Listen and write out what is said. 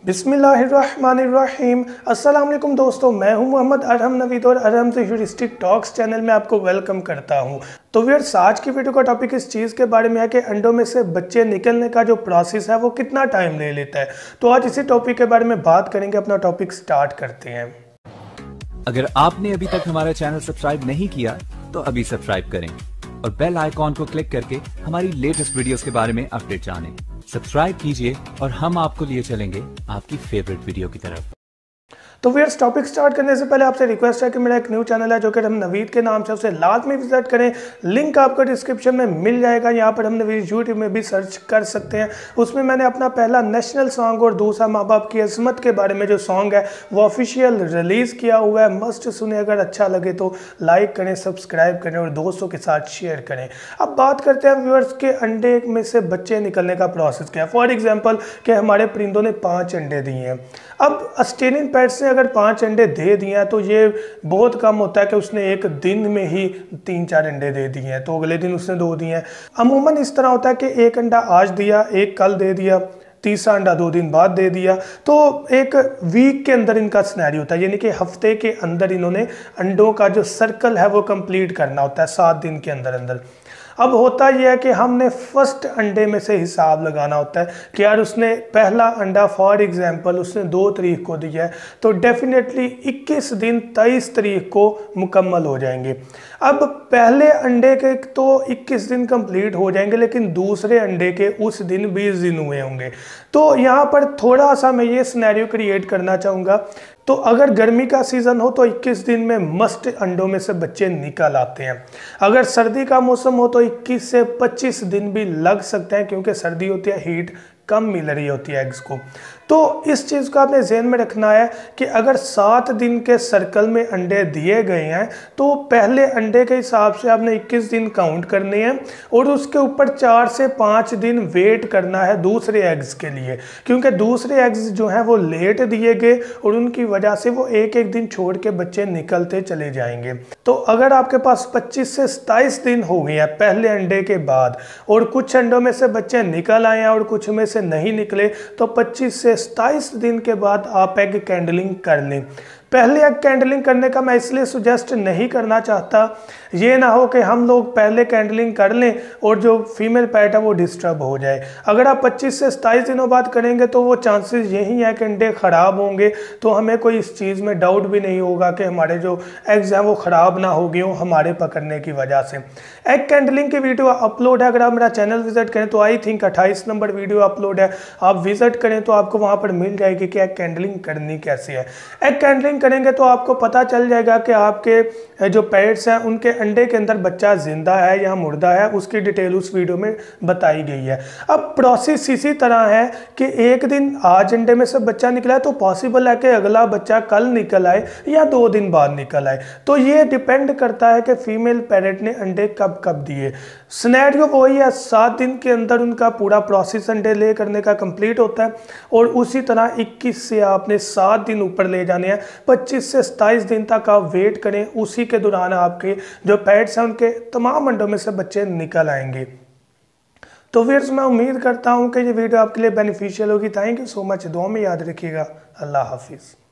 बिस्मिल्लाहिर्रहमानिर्रहीम। अस्सलाम वालेकुम दोस्तों, मैं हूं मोहम्मद अरहम नवीद और अरहम से ह्यूरिस्टिक टॉक्स चैनल में आपको वेलकम करता हूं। तो व्यूअर्स, आज की वीडियो का टॉपिक इस चीज़ के बारे में है कि अंडों में से बच्चे निकलने का जो प्रोसेस है वो कितना टाइम ले लेता है। तो आज इसी टॉपिक के बारे में बात करेंगे। अपना टॉपिक स्टार्ट करते हैं। अगर आपने अभी तक हमारा चैनल सब्सक्राइब नहीं किया तो अभी सब्सक्राइब करें और बेल आइकॉन को क्लिक करके हमारी लेटेस्ट वीडियोस के बारे में अपडेट जानें। सब्सक्राइब कीजिए और हम आपको लिए चलेंगे आपकी फेवरेट वीडियो की तरफ। तो व्यूअर्स, टॉपिक स्टार्ट करने से पहले आपसे रिक्वेस्ट है कि मेरा एक न्यू चैनल है जो कि हम नवीद के नाम से, उसे लाजमी विजिट करें। लिंक आपको डिस्क्रिप्शन में मिल जाएगा। यहाँ पर हम नवीद यूट्यूब में भी सर्च कर सकते हैं। उसमें मैंने अपना पहला नेशनल सॉन्ग और दूसरा माँ बाप की अजमत के बारे में जो सॉन्ग है वो ऑफिशियल रिलीज़ किया हुआ है। मस्ट सुने। अगर अच्छा लगे तो लाइक करें, सब्सक्राइब करें और दोस्तों के साथ शेयर करें। अब बात करते हैं व्यूअर्स के अंडे में से बच्चे निकलने का प्रोसेस क्या है। फॉर एग्जाम्पल कि हमारे परिंदों ने 5 अंडे दिए हैं। अब ऑस्ट्रेलियन पैट्स ने अगर 5 अंडे दे दिए हैं तो ये बहुत कम होता है कि उसने एक दिन में ही 3-4 अंडे दे दिए हैं तो अगले दिन उसने 2 दिए हैं। अमूमन इस तरह होता है कि एक अंडा आज दिया, एक कल दे दिया, तीसरा अंडा 2 दिन बाद दे दिया। तो एक वीक के अंदर इनका सिनेरियो होता है, यानी कि हफ्ते के अंदर इन्होंने अंडों का जो सर्कल है वो कंप्लीट करना होता है 7 दिन के अंदर अंदर। अब होता यह है कि हमने फर्स्ट अंडे में से हिसाब लगाना होता है कि यार उसने पहला अंडा फॉर एग्जांपल उसने 2 तारीख को दिया है तो डेफिनेटली 21 दिन 23 तारीख को मुकम्मल हो जाएंगे। अब पहले अंडे के तो 21 दिन कंप्लीट हो जाएंगे, लेकिन दूसरे अंडे के उस दिन 20 दिन हुए होंगे। तो यहाँ पर थोड़ा सा मैं ये सिनेरियो क्रिएट करना चाहूँगा। तो अगर गर्मी का सीज़न हो तो 21 दिन में मस्ट अंडों में से बच्चे निकल आते हैं। अगर सर्दी का मौसम हो तो 21 से 25 दिन भी लग सकते हैं, क्योंकि सर्दी होती है, हीट कम मिल रही होती है एग्स को। तो इस चीज़ को आपने ज़हन में रखना है कि अगर 7 दिन के सर्कल में अंडे दिए गए हैं तो पहले अंडे के हिसाब से आपने 21 दिन काउंट करने हैं और उसके ऊपर 4 से 5 दिन वेट करना है दूसरे एग्स के लिए, क्योंकि दूसरे एग्स जो हैं वो लेट दिए गए और उनकी वजह से वो एक एक दिन छोड़ के बच्चे निकलते चले जाएंगे। तो अगर आपके पास 25 से 27 दिन हो गए हैं पहले अंडे के बाद और कुछ अंडों में से बच्चे निकल आए हैं और कुछ में से नहीं निकले, तो 25 से 27 दिन के बाद आप एग कैंडलिंग कर लें। पहले एग कैंडलिंग करने का मैं इसलिए सुजेस्ट नहीं करना चाहता, ये ना हो कि हम लोग पहले कैंडलिंग कर लें और जो फीमेल पैट है वो डिस्टर्ब हो जाए। अगर आप 25 से 27 दिनों बाद करेंगे तो वो चांसेस यही है कि अंडे ख़राब होंगे। तो हमें कोई इस चीज़ में डाउट भी नहीं होगा कि हमारे जो एग्स हैं वो ख़राब ना हो गए हों हमारे पकड़ने की वजह से। एग कैंडलिंग की वीडियो अपलोड है, अगर आप मेरा चैनल विजिट करें तो I think 28 number video upload है। आप विजिट करें तो आपको वहाँ पर मिल जाएगी कि एग कैंडलिंग करनी कैसे है। एग कैंडलिंग करेंगे तो आपको पता चल जाएगा कि आपके जो पेट्स हैं उनके अंडे के अंदर बच्चा जिंदा है या मुर्दा है, उसकी डिटेल उस वीडियो में बताई गई है। अब प्रोसेस इसी तरह है कि एक दिन आज अंडे में से बच्चा निकला है तो पॉसिबल है कि अगला बच्चा कल निकल आए या 2 दिन बाद निकल आए। तो ये डिपेंड करता है कि फीमेल पैरेट ने अंडे कब कब दिए। सिनेरियो वही है, 7 दिन के अंदर उनका पूरा प्रोसेस अंडे ले करने का कंप्लीट होता है और उसी तरह 21 से आपने 7 दिन ऊपर ले जाने हैं। 25 से 27 दिन तक आप वेट करें, उसी के दौरान आपके जो पेट्स हैं उनके तमाम अंडों में से बच्चे निकल आएंगे। तो फिर मैं उम्मीद करता हूं कि ये वीडियो आपके लिए बेनिफिशियल होगी। Thank you so much. दुआ में याद रखिएगा। अल्लाह हाफिज़।